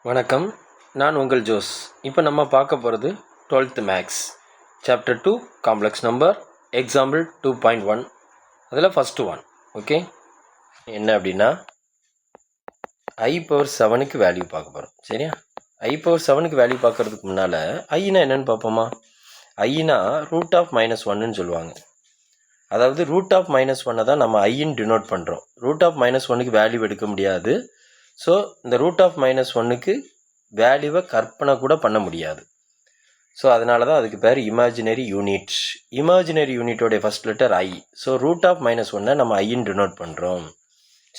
வணக்கம், நான் உங்கள் ஜோஸ். இப்போ நம்ம பார்க்க போகிறது 12th maths chapter 2 complex number example 2.1. அதில் ஃபஸ்ட்டு ஒன். ஓகே, என்ன அப்படின்னா i⁴ வேல்யூ பார்க்க போகிறோம். சரியா? i⁴ வேல்யூ பார்க்கறதுக்கு முன்னால் ஐனா என்னென்னு பார்ப்போமா? ஐனா √−1ன்னு சொல்லுவாங்க. அதாவது √−1 தான் நம்ம ஐன்னு டினோட் பண்ணுறோம். √−1க்கு வேல்யூ எடுக்க முடியாது. ஸோ இந்த √−1க்கு வேல்யூவை கற்பனை கூட பண்ண முடியாது. ஸோ அதனால தான் அதுக்கு பேர் இமேஜினரி யூனிட். இமேஜினரி யூனிட்டோடைய ஃபஸ்ட் லெட்டர் ஐ. ஸோ √−1 நம்ம ஐன்னு டினோட் பண்ணுறோம்.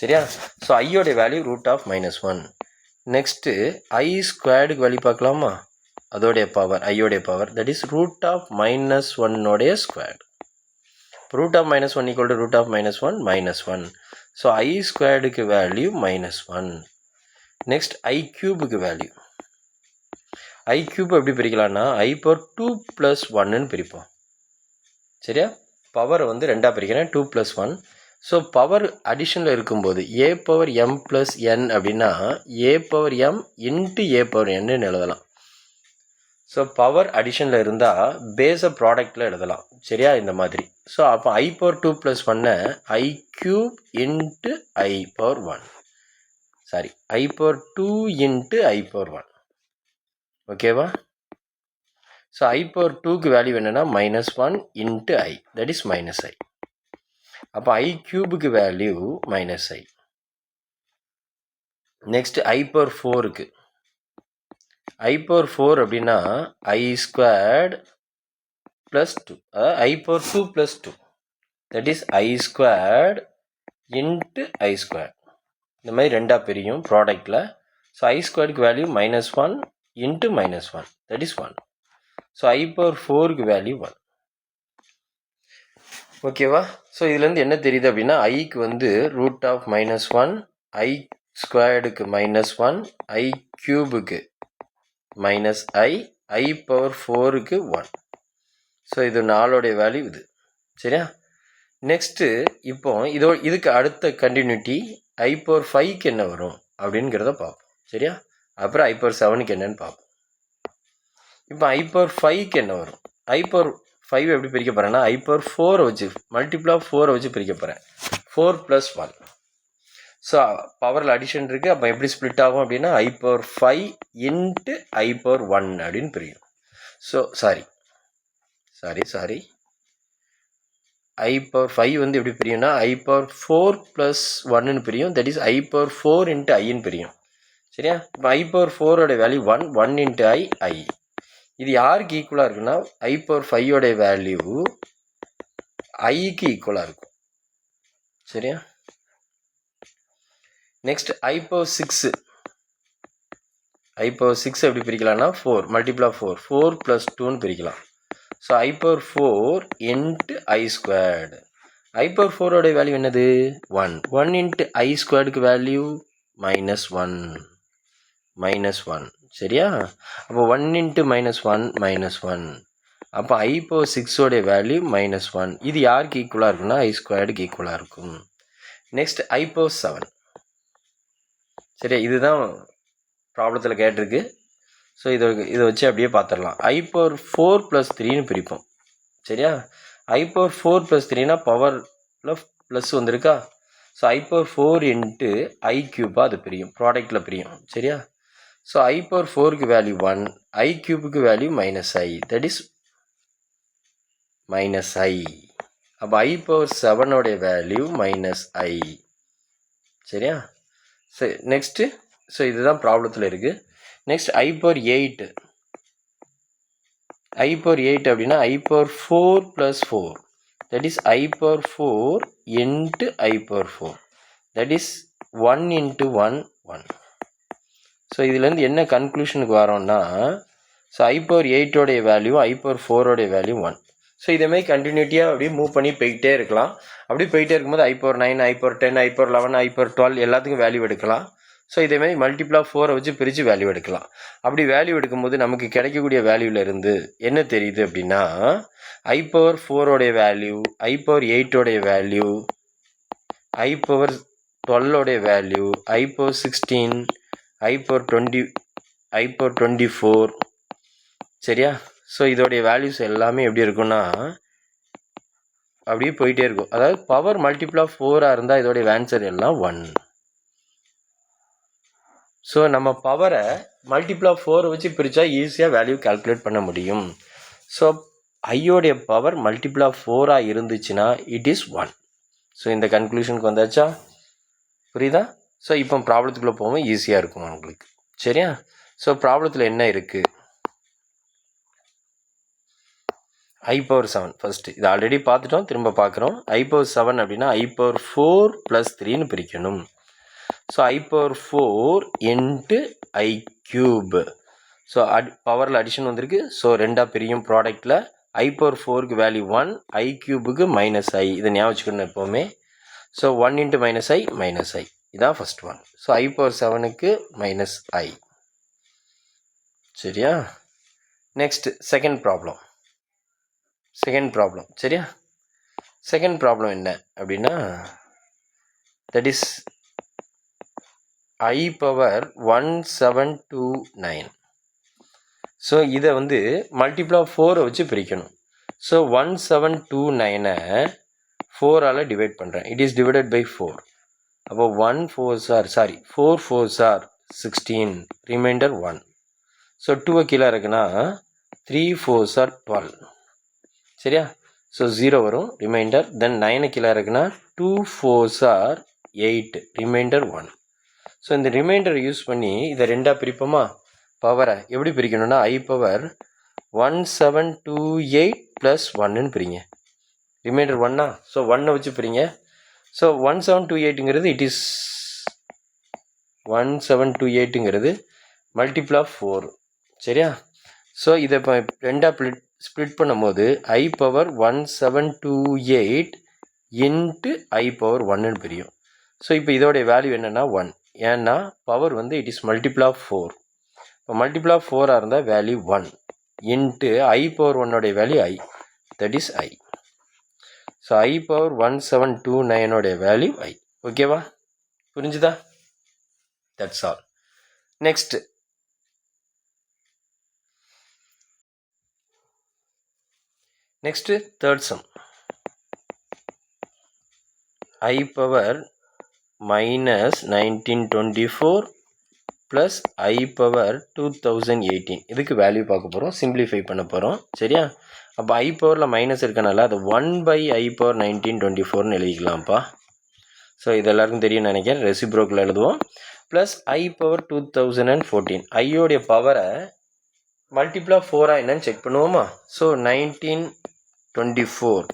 சரியா? ஸோ ஐயோடைய வேல்யூ √−1. நெக்ஸ்ட்டு i² வேல்யூ பார்க்கலாமா? அதோடைய பவர், ஐயோடைய power, that is √−1 square. √−1 = √−1 -1. So i² value -1. Next i³ value. i³ எப்படி பிரிக்கலாம்னா i⁴2 + 1ன்னு பிரிப்போம். சரியா? பவரை வந்து ரெண்டாக பிரிக்கிறேன், 2 + 1. ஸோ பவர் அடிஷனில் இருக்கும்போது a⁴m + n அப்படின்னா a⁴m × a⁴n எழுதலாம். ஸோ பவர் அடிஷனில் இருந்தால் பேஸை ப்ராடக்டில் எழுதலாம். சரியா? இந்த மாதிரி. ஸோ அப்போ i⁴2 + 1 i³ × i⁴1. Sorry, i⁴2 × i⁴1. ஓகேவா? ஸோ i⁴2க்கு வேல்யூ என்னென்னா -1 × i, தட் இஸ் -i. அப்போ i³ value -i. Next i⁴4க்கு. i⁴4 அப்படின்னா i² + 2. i⁴2 + 2, that is i² × i². இந்த மாதிரி ரெண்டாக பிரியும் ப்ராடக்டில். ஸோ i²க்கு வேல்யூ -1 × -1, தட் இஸ் 1. ஸோ i⁴4க்கு வேல்யூ 1. ஓகேவா? ஸோ இதுலேருந்து என்ன தெரியுது அப்படின்னா ஐக்கு வந்து √−1, i²க்கு -1, i³ -i, i⁴4க்கு 1. ஸோ இது 4 வேல்யூ இது. சரியா? நெக்ஸ்ட்டு இப்போ இதுக்கு அடுத்த கண்டினியூட்டி i⁴5க்கு என்ன வரும் அப்படிங்கிறத பார்ப்போம். சரியா? அப்புறம் i⁴7க்கு என்னன்னு பார்ப்போம். இப்போ i⁴5க்கு என்ன வரும்? i⁴5 எப்படி பிரிக்க போகிறேன்னா i⁴4 வச்சு, மல்டிபிள் ஆஃப் 4 வச்சு பிரிக்க போகிறேன். 4 + 1. ஸோ பவரில் அடிஷன் இருக்குது. அப்போ எப்படி ஸ்ப்ளிட் ஆகும் அப்படின்னா i⁴5 × i⁴1 அப்படின்னு பிரியும். ஸோ சாரி i⁴5 வந்து எப்படி பிரியும்னா i⁴4 + 1ன்னு பிரியும். தட் இஸ் i⁴4 × iன்னு பிரியும். சரியா? இப்போ i⁴4 வேல்யூ 1, 1 × i. இது யாருக்கு ஈக்குவலாக இருக்குன்னா i⁴5 வேல்யூ ஐக்கு ஈக்குவலாக இருக்கும். சரியா? Next i⁴6. i⁴6 எப்படி பிரிக்கலாம்னா 4, மல்டிபிள் ஆஃப் 4, 4 + 2ன்னு பிரிக்கலாம். So i⁴4 × i². i⁴4 value என்னது? 1. 1 × i²க்கு வேல்யூ -1. சரியா? அப்போ 1 × -1 அப்போ i⁴6 வேல்யூ -1. இது யாருக்கு ஈக்குவலாக இருக்குன்னா i²க்கு ஈக்குவலாக இருக்கும். Next i⁴7. சரியா? இதுதான் ப்ராப்ளத்தில் கேட்டிருக்கு. ஸோ இதை வச்சு அப்படியே பார்த்துடலாம். i⁴4 + 3ன்னு பிரிப்போம். சரியா? i⁴4 + 3னா பவரில் ப்ளஸ் வந்திருக்கா? ஸோ i⁴4 × i³ அது பிரியும், ப்ராடக்டில் பிரியும். சரியா? ஸோ i⁴4க்கு value 1, i³ value -i, that is -i. அப்போ i⁴7 வேல்யூ -i. சரியா? சரி, நெக்ஸ்ட்டு. ஸோ இதுதான் ப்ராப்ளத்தில் இருக்குது. Next i⁴8. i⁴8 அப்படின்னா i⁴4 + 4, that is i⁴4 × i⁴4, that is 1 × 1, 1. So இதுலேருந்து என்ன கன்க்ளூஷனுக்கு வரோம்னா so i⁴8 value i⁴4 value 1. So இதேமாதிரி கண்டினியூட்டியாக அப்படியே மூவ் பண்ணி போய்கிட்டே இருக்கலாம். அப்படி போயிட்டே இருக்கும்போது i⁴9, i⁴10, i⁴11, i⁴12 எல்லாத்துக்கும் வேல்யூ எடுக்கலாம். ஸோ இதேமாதிரி மல்டிபிள் ஆஃப் 4 வச்சு பிரித்து வேல்யூ எடுக்கலாம். அப்படி வேல்யூ எடுக்கும்போது நமக்கு கிடைக்கக்கூடிய வேல்யூலேருந்து என்ன தெரியுது அப்படின்னா i⁴4 value, i⁴8 value, i⁴12 value, i⁴16, i⁴20 I power 24. சரியா? ஸோ இதோடைய வேல்யூஸ் எல்லாமே எப்படி இருக்குன்னா அப்படியே போயிட்டே இருக்கும். அதாவது பவர் மல்டிபிள் ஆஃப் 4 இருந்தால் இதோடைய ஆன்சர் எல்லாம் 1. ஸோ நம்ம பவரை மல்டிபிள் ஆஃப் 4 வச்சு பிரித்தா ஈஸியாக வேல்யூ கால்குலேட் பண்ண முடியும். ஸோ ஐயோடைய பவர் மல்டிபிள் ஆஃப் 4 இருந்துச்சுன்னா இட் இஸ் 1. ஸோ இந்த கன்க்ளூஷனுக்கு வந்தாச்சா? புரியுதா? ஸோ இப்போ ப்ராப்ளத்துக்குள்ளே போவோம், ஈஸியாக இருக்கும் உங்களுக்கு. சரியா? ஸோ ப்ராப்ளத்தில் என்ன இருக்குது? I power 7 ஃபஸ்ட்டு இது ஆல்ரெடி பார்த்துட்டோம், திரும்ப பார்க்குறோம். I power 7 அப்படின்னா I power 4 + 3ன்னு பிரிக்கணும். So I power 4 into I cube. So பவரில் அடிஷன் வந்திருக்கு. ஸோ ரெண்டாக பிரியும் ப்ராடக்டில். I power 4க்கு வேல்யூ 1, I cube-க்கு -i. இதை ஞாபகம் வச்சுக்கணும் எப்போவுமே. ஸோ 1 into -i -i இதான் first one. So I power 7க்கு -i. சரியா? Next second problem. சரியா? செகண்ட் ப்ராப்ளம் என்ன அப்படின்னா that is I power 1729. So இதை வந்து மல்டிபிள் ஆஃப் 4 வச்சு பிரிக்கணும். ஸோ 1729 4ஆல் டிவைட் பண்ணுறேன். It is divided by 4. அப்போ 4 4s are 16, ரிமைண்டர் 1. ஸோ 2 கீழே இருக்குன்னா 3 4s are 12. சரியா? ஸோ 0 வரும், ரிமைண்டர். தென் 9 கீழே இருக்குன்னா 2 4s are 8, ரிமைண்டர் 1. ஸோ இந்த ரிமைண்டர் யூஸ் பண்ணி இதை ரெண்டாக பிரிப்போமா? பவரை எப்படி பிரிக்கணும்னா I பவர் 1728 + 1ன்னு பிரிங்க. ரிமைண்டர் 1. ஸோ 1 வச்சு பிரிங்க. ஸோ 1728ங்கிறது இட் இஸ் 1728ங்கிறது மல்டிபிள் ஆஃப் 4. சரியா? ஸோ இதை இப்போ ரெண்டாக ஸ்ப்ளிட் பண்ணும்போது I power 1728 into I power 1ன்னு பிரியும். ஸோ இப்போ இதோடைய வேல்யூ என்னென்னா 1. ஏன்னா பவர் வந்து இட் இஸ் மல்டிபிள் ஆஃப் 4. இப்போ மல்டிபிள் ஆஃப் 4 இருந்தால் value 1 into I power 1 value I, that is I. So I power 1729 value I. ஓகேவா? புரிஞ்சுதா? That's all. Next third sum. I power -1924 plus I power 2018. இதுக்கு value பார்க்க போகிறோம், simplify பண்ண போகிறோம். சரியா? அப்போ I பவரில் மைனஸ் இருக்கனால அது 1/I பவர் 1924ன்னு எழுதிக்கலாம்ப்பா. ஸோ இது எல்லாருக்கும் தெரியும் நினைக்கிறேன். ரெசிப்ரோக்கில் எழுதுவோம். Plus I power 2014. ஐயோடைய பவரை மல்டிபிள் ஆஃப் 4 என்னன்னு செக் பண்ணுவோமா? ஸோ 1924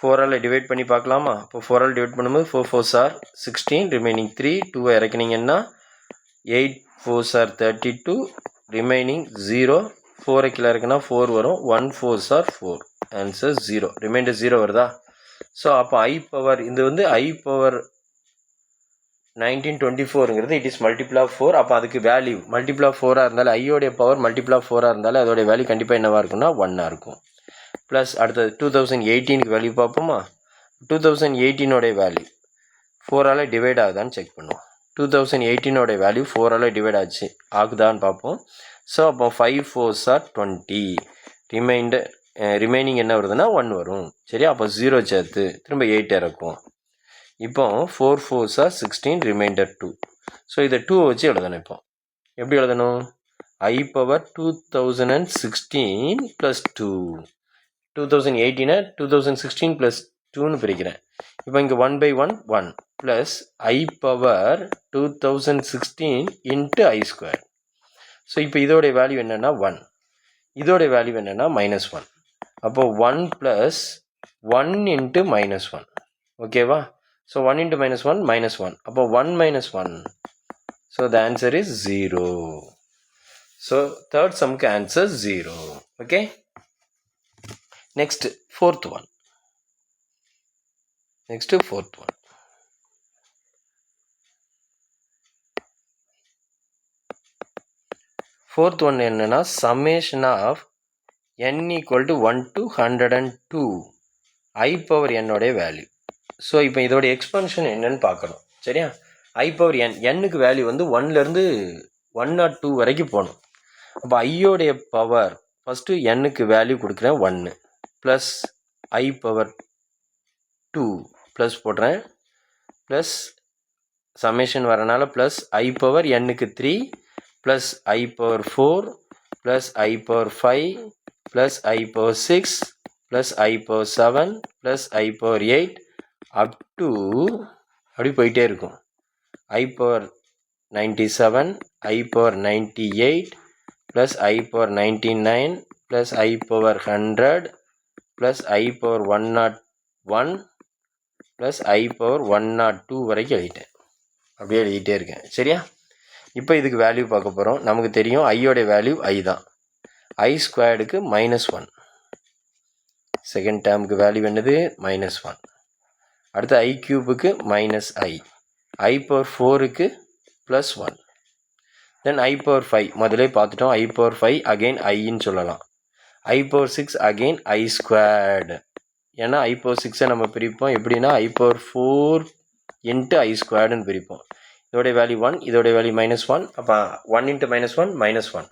4ஆல் டிவைட் பண்ணி பார்க்கலாமா? இப்போ 4ஆல் டிவைட் பண்ணும்போது 4 4s are 16, remaining 3. 2 இறக்குனீங்கன்னா 8 4s are 32, remaining 0. 4 கீழே இருக்குன்னா 4 வரும். 1 4s are 4, ஆன்சர் 0. ரிமைண்டர் 0 வருதா? ஸோ அப்போ I பவர் இது வந்து I பவர் 1924ங்கிறது இட் இஸ் மல்டிபிள் ஆஃப் 4. அப்போ அதுக்கு வேல்யூ மல்டிபிள் ஆஃப் 4 இருந்தாலும் ஐயோடைய பவர் மல்டிபிள் ஆஃப் 4 இருந்தாலும் அதோடைய வேல்யூ கண்டிப்பாக என்னவாக இருக்குன்னா 1 இருக்கும். ப்ளஸ் அடுத்தது 2018க்கு வேல்யூ பார்ப்போமா? 2018 வேல்யூ 4ஆல் டிவைட் ஆகுதான்னு செக் பண்ணுவோம். 2018 வேல்யூ 4ஆல் டிவைட் ஆகுதான்னு பார்ப்போம். ஸோ அப்போ 5 4s are 20, ரிமைனிங் என்ன வருதுன்னா 1 வரும். சரியா? அப்போ 0 சேர்த்து திரும்ப 8 இறக்கும். இப்போ 4 4s are 16, ரிமைண்டர் 2. ஸோ இதை 2 வச்சு எழுதணும். இப்போ எப்படி எழுதணும்? I power 2016 + 2. 2018 2016 + 2ன்னு பிரிக்கிறேன். இப்போ இங்கே 1/1 1 plus I power 2016 into I². So இப்போ இதோடைய வேல்யூ என்னென்னா 1, இதோடைய வேல்யூ என்னென்னா -1. அப்போ 1 + 1 into -1. ஓகேவா? So 1 into -1 -1. அப்போ 1 - 1. So the answer is 0. So third சம்க்கு answer 0. Okay. Next fourth one. Fourth one என்னன்னா summation of n = 1 to 102 I power n value. So இப்போ இதோட எக்ஸ்பென்ஷன் என்னன்னு பார்க்கணும். சரியா? I பவர் n, க்கு வேல்யூ வந்து 1லேருந்து 102 வரைக்கும் போகணும். அப்போ ஐயோடைய பவர் ஃபஸ்ட்டு எண்ணுக்கு வேல்யூ கொடுக்குறேன் 1 ப்ளஸ் ஐ பவர் 2 ப்ளஸ் போடுறேன் ப்ளஸ் சமேஷன் வரனால ப்ளஸ் ஐ பவர் எண்ணுக்கு 3 plus I power 4 plus I power 5 plus I power 6 plus I power 7 plus I power 8 up to அப்படி போயிட்டே இருக்கும். ஐ பவர் 97 ஐ பவர் 98 ப்ளஸ் ஐ பவர் 99 ப்ளஸ் ஐ power 100 plus ஐ power 101 plus ஐ power 102 வரைக்கும் எழுதிட்டேன். அப்படியே எழுதிட்டே இருக்கேன். சரியா? இப்போ இதுக்கு வேல்யூ பார்க்க போகிறோம். நமக்கு தெரியும் ஐயோடைய வேல்யூ ஐ தான். ஐ ஸ்கொயர்டுக்கு -1. செகண்ட் டேர்முக்கு வேல்யூ என்னது -1. அடுத்து ஐ க்யூபுக்கு -i. ஐ பவர் 4க்கு +1. தென் ஐ பவர் 5 முதலே பார்த்துட்டோம். ஐ பவர் 5 அகெயின் ஐன்னு சொல்லலாம். I power 6 again I squared. ஏன்னா ஐ பவர் 6ஐ நம்ம பிரிப்போம் எப்படின்னா ஐ பவர் 4 இன்ட்டு ஐ ஸ்கொயர்டுன்னு பிரிப்போம். இதோடைய வேல்யூ 1, இதோடைய வேல்யூ -1. அப்போ 1 × -1 -1.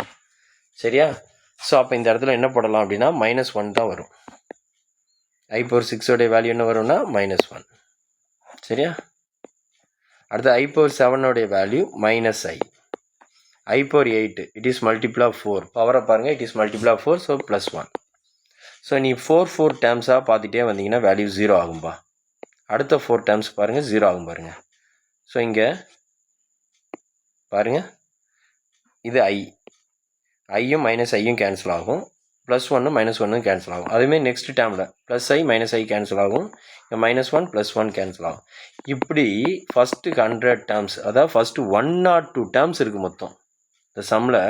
சரியா? ஸோ அப்போ இந்த இடத்துல என்ன போடலாம் அப்படின்னா -1 தான் வரும். ஐ பவர் 6ஓடைய வேல்யூ என்ன வரும்னா -1. சரியா? அடுத்து ஐ பவர் 7ஓடைய value -i. I power 8 it is multiple of 4. பவரை பாருங்கள், it is multiple of 4, so +1. So நீ 4 டேர்ம்ஸாக பார்த்துட்டே வந்தீங்கன்னா வேல்யூ 0 ஆகும்பா. அடுத்த 4 டேர்ம்ஸ் பாருங்கள் 0 ஆகும் பாருங்கள். ஸோ இங்கே பாருங்கள், இது ஐயும் -ஐயும் கேன்சல் ஆகும், +1 -1 கேன்சல் ஆகும். அதுமாரி நெக்ஸ்ட் டேர்மில் +i -i கேன்சல் ஆகும், -1 +1 கேன்சல் ஆகும். இப்படி ஃபஸ்ட்டு 100 டேர்ம்ஸ், அதாவது ஃபஸ்ட்டு 102 டேர்ம்ஸ் இருக்குது மொத்தம். இந்த சம்மில்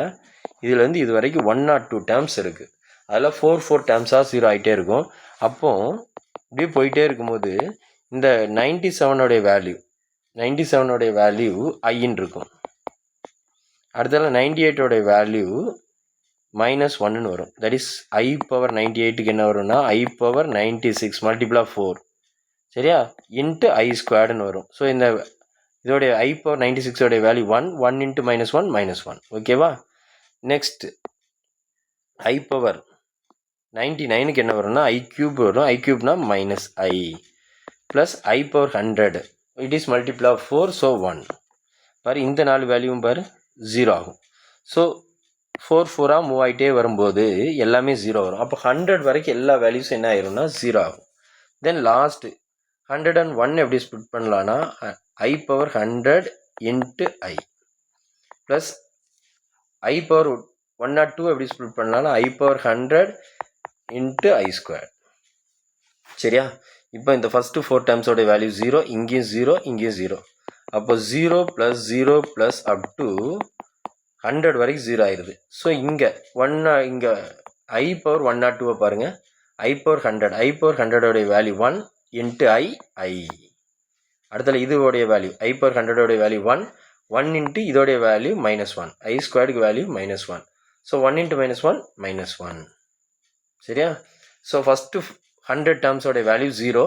இதுலேருந்து இது வரைக்கும் 102 டேர்ம்ஸ் இருக்குது. அதில் 4 டேர்ம்ஸாக 0 ஆகிட்டே இருக்கும். அப்போது இப்படியே போயிட்டே இருக்கும்போது இந்த 97ஓடைய வேல்யூ ஐன்னு இருக்கும். அடுத்தது 98ஓடைய வேல்யூ -1ன்னு வரும். தட் இஸ் ஐ பவர் 98க்கு என்ன வரும்னா ஐ பவர் 96 மல்டிபிள் ஆஃப் 4. சரியா? இன்ட்டு ஐ ஸ்கொயர்டுன்னு வரும். ஸோ இந்த இதோடைய ஐ பவர் 96ஓடைய வேல்யூ 1 இன்ட்டு -1 -1. ஓகேவா? நெக்ஸ்ட் ஐ பவர் 99க்கு என்ன வரும்னா ஐ க்யூப் வரும். ஐ க்யூப்னா -i plus I power 100 it is multiple of 4, so 1. பாரு, இந்த 4 வேல்யூவும் பாரு 0 ஆகும். ஸோ 4 மூவ் ஆகிட்டே வரும்போது எல்லாமே 0 வரும். அப்போ 100 வரைக்கும் எல்லா வேல்யூஸும் என்ன ஆயிரும்னா 0 ஆகும். தென் லாஸ்ட்டு 101 எப்படி ஸ்ப்ளிட் பண்ணலான்னா ஐ பவர் 100 இன்ட்டு ஐ ப்ளஸ் ஐ பவர் 102 எப்படி ஸ்ப்ளிட் பண்ணலான்னா ஐ பவர் 100 இன்ட்டு ஐ ஸ்கொயர். சரியா? இப்போ இந்த ஃபஸ்ட்டு 4 டேர்ம்ஸோட வேல்யூ 0, இங்கேயும் 0, இங்கேயும் 0. அப்போ 0 + அப் டு 100 வரைக்கும் 0 ஆயிடுது. ஸோ இங்கே இங்கே ஐ பவர் 102 பாருங்கள், ஐ பவர் 100, ஐ பவர் 100ஓடைய வேல்யூ 1 இன்ட்டு ஐ. அடுத்தது இதோடைய வேல்யூ ஐ பவர் 100ஓடைய வேல்யூ 1 இன்ட்டு இதோடைய வேல்யூ -1. ஐ ஸ்கொயர்டுக்கு வேல்யூ -1. So 1 into -1 -1. சரியா? ஸோ ஃபஸ்ட்டு 100 டேர்ம்ஸோடைய வேல்யூ 0,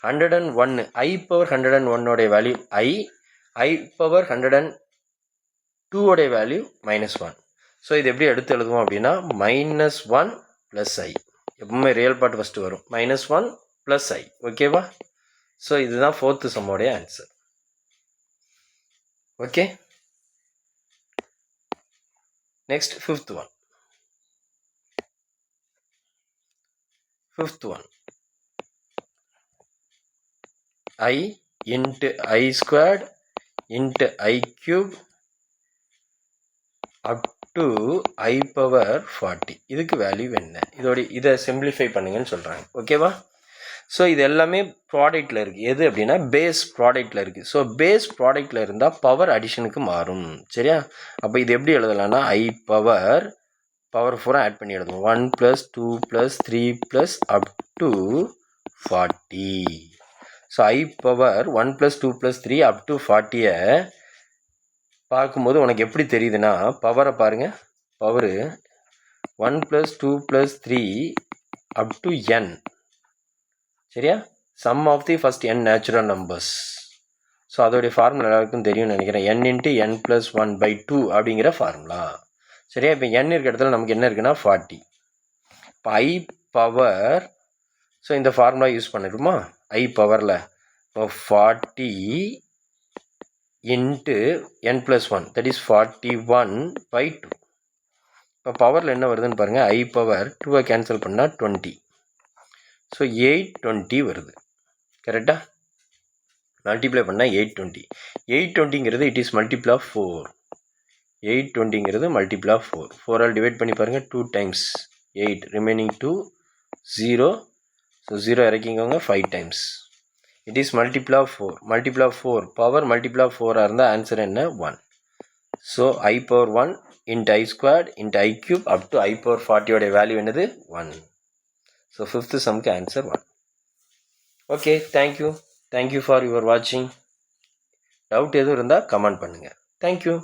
101 ஐ பவர் 101ஓடைய வேல்யூ ஐ பவர் 102ஓடைய வேல்யூ -1. ஸோ இது எப்படி எடுத்து எழுதுவோம் அப்படின்னா -1 + i. எப்பவுமே ரியல் பார்ட் ஃபஸ்ட்டு வரும். -1 + i. ஓகேவா? ஸோ இதுதான் 4th சம்மோடைய answer. Okay, next 5th one. I into I squared into I cube up to I power 40. இதுக்கு வேல்யூ என்ன? இதை சிம்பிளிஃபை பண்ணுங்கன்னு சொல்கிறாங்க. ஓகேவா? ஸோ இது எல்லாமே ப்ராடக்டில் இருக்குது. எது அப்படின்னா பேஸ் ப்ராடக்டில் இருக்குது. ஸோ பேஸ் ப்ராடக்டில் இருந்தால் பவர் அடிஷனுக்கு மாறும். சரியா? அப்போ இது எப்படி எழுதலாம்னா ஐ பவர் 4 ஆட் பண்ணி எழுதுவோம். 1 + 2 + 3 + up to 40. So i power 1 + 2 + 3 up to 40 பார்க்கும்போது உனக்கு எப்படி தெரியுதுன்னா பவரை பாருங்கள். Power 1 + 2 + 3 up to n. சரியா? Sum of the first n natural numbers. So அதோடைய ஃபார்முலா எல்லாருக்கும் தெரியும்னு நினைக்கிறேன். n இன்ட்டு n + 1/2 அப்படிங்கிற ஃபார்முலா. சரியா? இப்போ n இருக்க இடத்துல நமக்கு என்ன இருக்குன்னா 40. இப்போ I பவர், ஸோ இந்த ஃபார்முலா யூஸ் பண்ணிடுமா? I பவரில் இப்போ 40 இன்ட்டு n + 1, தட் இஸ் 41/2. இப்போ பவரில் என்ன வருதுன்னு பாருங்கள். I பவர் 2 கேன்சல் பண்ணால் 20. ஸோ 820 வருது. கரெக்டாக? மல்டிப்ளை பண்ணால் 820. 820ங்கிறது இட் இஸ் மல்டிபிள் ஆஃப் 4. 820ங்கிறது மல்டிபிள் ஆஃப் 4. 4 ஆல் டிவைட் பண்ணி பாருங்கள். 2 டைம்ஸ் 8, ரிமைனிங் 2, 0. ஸோ 0 இறக்கிங்கோங்க. 5 times. It is multiple of 4. Multiple of 4, power multiple of 4 இருந்தால் ஆன்சர் என்ன? 1. So I power 1 into I squared into I cube up to I power 40 value என்னது? 1. So 5th சம்க்கு answer 1. Okay, thank you. Thank you for your வாட்சிங். Doubt எதுவும் இருந்தால் comment பண்ணுங்கள். Thank you.